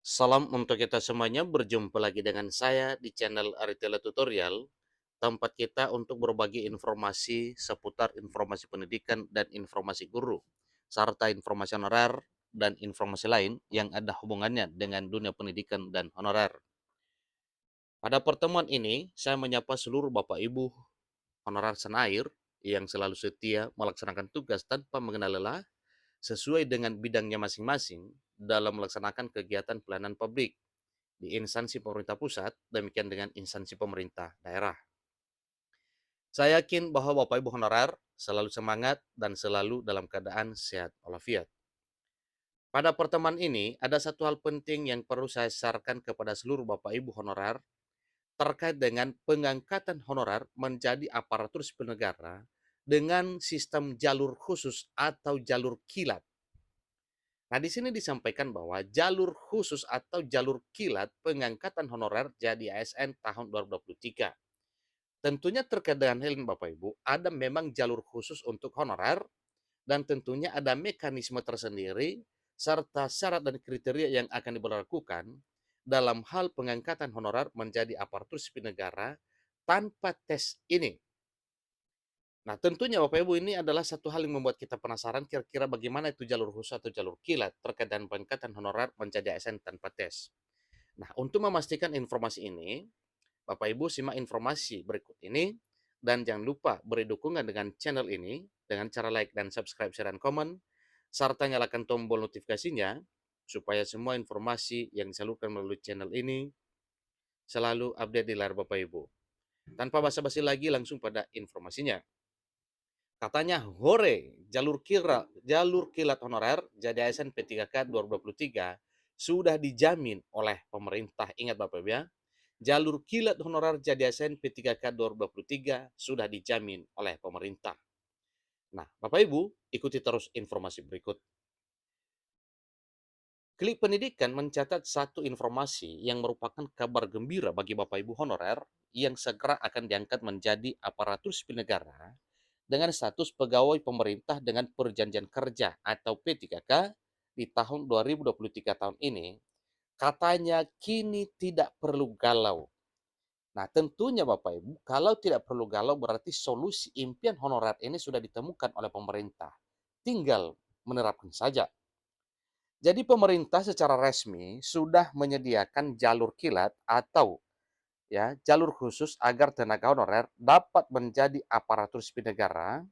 Salam untuk kita semuanya, berjumpa lagi dengan saya di channel Aritela Tutorial, tempat kita untuk berbagi informasi seputar informasi pendidikan dan informasi guru, serta informasi honorer dan informasi lain yang ada hubungannya dengan dunia pendidikan dan honorer. Pada pertemuan ini, saya menyapa seluruh Bapak Ibu honorer Senair yang selalu setia melaksanakan tugas tanpa mengenal lelah sesuai dengan bidangnya masing-masing dalam melaksanakan kegiatan pelayanan publik di instansi pemerintah pusat, demikian dengan instansi pemerintah daerah. Saya yakin bahwa Bapak Ibu honorer selalu semangat dan selalu dalam keadaan sehat walafiat. Pada pertemuan ini, ada satu hal penting yang perlu saya sarankan kepada seluruh Bapak Ibu honorer terkait dengan pengangkatan honorer menjadi aparatur sipil negara dengan sistem jalur khusus atau jalur kilat. Nah, di sini disampaikan bahwa jalur khusus atau jalur kilat pengangkatan honorer jadi ASN tahun 2023. Tentunya terkait dengan hal ini Bapak Ibu, ada memang jalur khusus untuk honorer dan tentunya ada mekanisme tersendiri serta syarat dan kriteria yang akan diberlakukan dalam hal pengangkatan honorer menjadi aparatur sipil negara tanpa tes ini. Nah, tentunya Bapak Ibu ini adalah satu hal yang membuat kita penasaran kira-kira bagaimana itu jalur khusus atau jalur kilat terkait dengan pengangkatan honorer menjadi ASN tanpa tes. Nah, untuk memastikan informasi ini, Bapak Ibu simak informasi berikut ini dan jangan lupa beri dukungan dengan channel ini dengan cara like dan subscribe, share, dan komen, serta nyalakan tombol notifikasinya supaya semua informasi yang disalurkan melalui channel ini selalu update di layar Bapak Ibu. Tanpa basa-basi lagi langsung pada informasinya. Katanya hore, jalur kilat honorer jadi ASN P3K 2023 sudah dijamin oleh pemerintah. Ingat Bapak Ibu ya, jalur kilat honorer jadi ASN P3K 2023 sudah dijamin oleh pemerintah. Nah, Bapak Ibu, ikuti terus informasi berikut. Klik Pendidikan mencatat satu informasi yang merupakan kabar gembira bagi Bapak Ibu honorer yang segera akan diangkat menjadi aparatur sipil negara dengan status pegawai pemerintah dengan perjanjian kerja atau P3K di tahun 2023 tahun ini, katanya kini tidak perlu galau. Nah, tentunya Bapak Ibu, kalau tidak perlu galau berarti solusi impian honorer ini sudah ditemukan oleh pemerintah. Tinggal menerapkan saja. Jadi pemerintah secara resmi sudah menyediakan jalur kilat atau jalur khusus agar tenaga honorer dapat menjadi aparatur sipil negara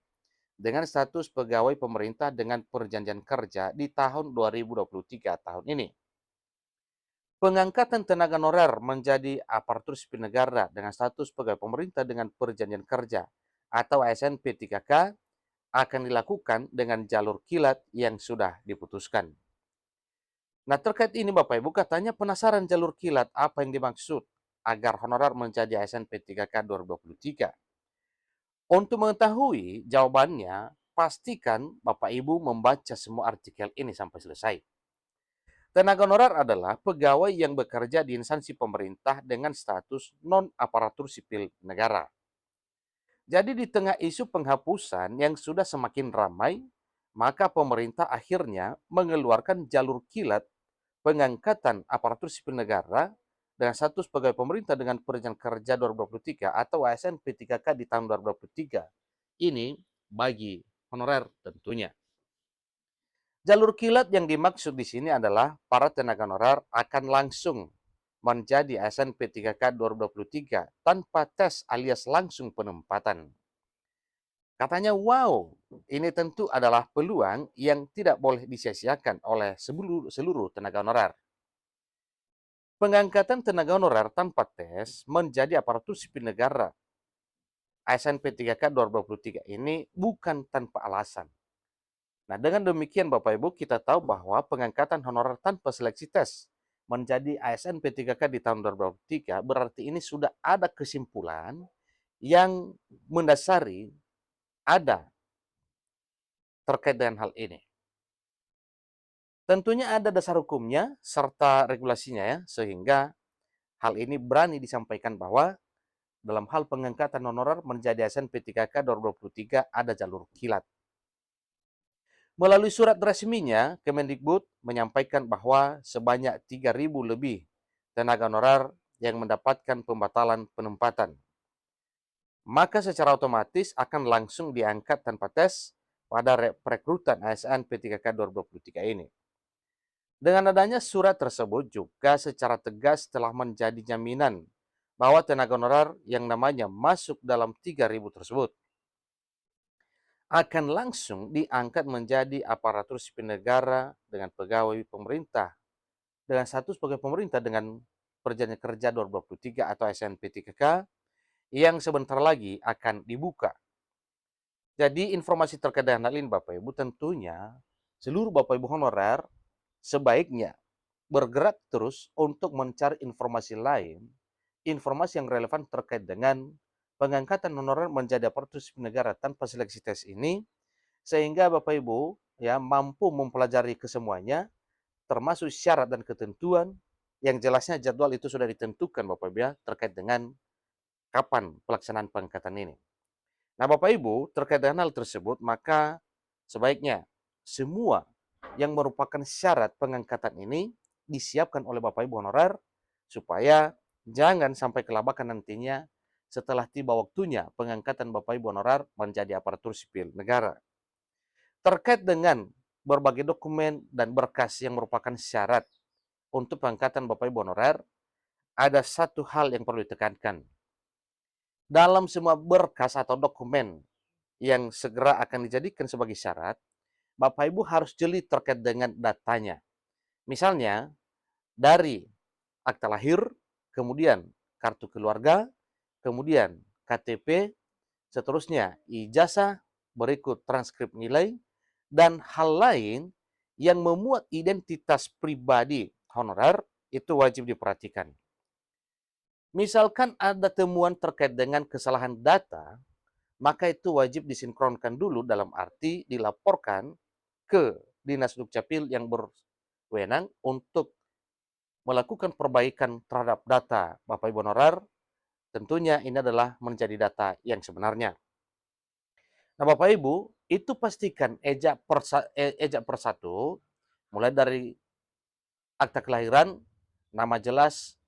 dengan status pegawai pemerintah dengan perjanjian kerja di tahun 2023 tahun ini. Pengangkatan tenaga honorer menjadi aparatur sipil negara dengan status pegawai pemerintah dengan perjanjian kerja atau ASN P3K akan dilakukan dengan jalur kilat yang sudah diputuskan. Nah, terkait ini Bapak Ibu katanya penasaran jalur kilat apa yang dimaksud agar honorer menjadi ASN P3K 2023. Untuk mengetahui jawabannya, pastikan Bapak Ibu membaca semua artikel ini sampai selesai. Tenaga honorer adalah pegawai yang bekerja di instansi pemerintah dengan status non-aparatur sipil negara. Jadi di tengah isu penghapusan yang sudah semakin ramai, maka pemerintah akhirnya mengeluarkan jalur kilat pengangkatan aparatur sipil negara dengan status pegawai pemerintah dengan perjanjian kerja 2023 atau ASN P3K di tahun 2023. Ini bagi honorer tentunya. Jalur kilat yang dimaksud di sini adalah para tenaga honorer akan langsung menjadi ASN P3K 2023 tanpa tes alias langsung penempatan. Katanya, wow, ini tentu adalah peluang yang tidak boleh disia-siakan oleh seluruh tenaga honorer. Pengangkatan tenaga honorer tanpa tes menjadi aparatur sipil negara ASN P3K 2023 ini bukan tanpa alasan. Nah, dengan demikian Bapak Ibu, kita tahu bahwa pengangkatan honorer tanpa seleksi tes menjadi ASN P3K di tahun 2023 berarti ini sudah ada kesimpulan yang mendasari ada terkait dengan hal ini. Tentunya ada dasar hukumnya serta regulasinya ya, sehingga hal ini berani disampaikan bahwa dalam hal pengangkatan honorer menjadi ASN P3K 2023 ada jalur kilat. Melalui surat resminya, Kemendikbud menyampaikan bahwa sebanyak 3.000 lebih tenaga honorer yang mendapatkan pembatalan penempatan. Maka secara otomatis akan langsung diangkat tanpa tes pada perekrutan ASN P3K 2023 ini. Dengan adanya surat tersebut juga secara tegas telah menjadi jaminan bahwa tenaga honorer yang namanya masuk dalam 3.000 tersebut akan langsung diangkat menjadi aparatur sipil negara dengan pegawai pemerintah dengan status sebagai pemerintah dengan perjanjian kerja 2023 atau SNP3K yang sebentar lagi akan dibuka. Jadi informasi terkait dengan hal ini Bapak Ibu tentunya seluruh Bapak Ibu honorer sebaiknya bergerak terus untuk mencari informasi lain, informasi yang relevan terkait dengan pengangkatan honorer menjadi aparatur sipil negara tanpa seleksi tes ini, sehingga Bapak Ibu ya mampu mempelajari kesemuanya, termasuk syarat dan ketentuan yang jelasnya jadwal itu sudah ditentukan Bapak Ibu ya terkait dengan kapan pelaksanaan pengangkatan ini. Nah Bapak Ibu terkait dengan hal tersebut maka sebaiknya semua yang merupakan syarat pengangkatan ini disiapkan oleh Bapak Ibu honorer supaya jangan sampai kelabakan nantinya setelah tiba waktunya pengangkatan Bapak Ibu honorer menjadi aparatur sipil negara. Terkait dengan berbagai dokumen dan berkas yang merupakan syarat untuk pengangkatan Bapak Ibu honorer, ada satu hal yang perlu ditekankan. Dalam semua berkas atau dokumen yang segera akan dijadikan sebagai syarat, Bapak Ibu harus jeli terkait dengan datanya. Misalnya, dari akta lahir, kemudian kartu keluarga, kemudian KTP, seterusnya ijazah, berikut transkrip nilai, dan hal lain yang memuat identitas pribadi honorer itu wajib diperhatikan. Misalkan ada temuan terkait dengan kesalahan data, maka itu wajib disinkronkan dulu dalam arti dilaporkan ke Dinas Dukcapil yang berwenang untuk melakukan perbaikan terhadap data Bapak Ibu honorer. Tentunya ini adalah menjadi data yang sebenarnya. Nah Bapak Ibu, itu pastikan ejak persatu, mulai dari akta kelahiran, nama jelas,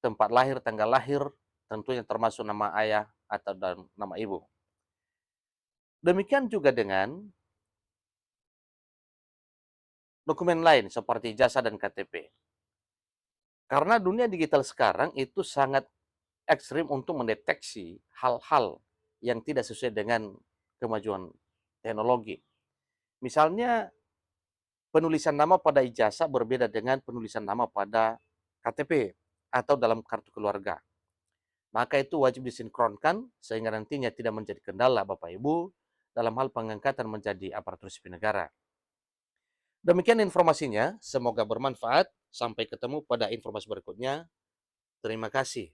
tempat lahir, tanggal lahir, tentunya termasuk nama ayah atau dan nama ibu. Demikian juga dengan dokumen lain seperti ijazah dan KTP. Karena dunia digital sekarang itu sangat ekstrim untuk mendeteksi hal-hal yang tidak sesuai dengan kemajuan teknologi. Misalnya penulisan nama pada ijazah berbeda dengan penulisan nama pada KTP atau dalam kartu keluarga. Maka itu wajib disinkronkan sehingga nantinya tidak menjadi kendala Bapak Ibu dalam hal pengangkatan menjadi aparatur sipil negara. Demikian informasinya, semoga bermanfaat. Sampai ketemu pada informasi berikutnya. Terima kasih.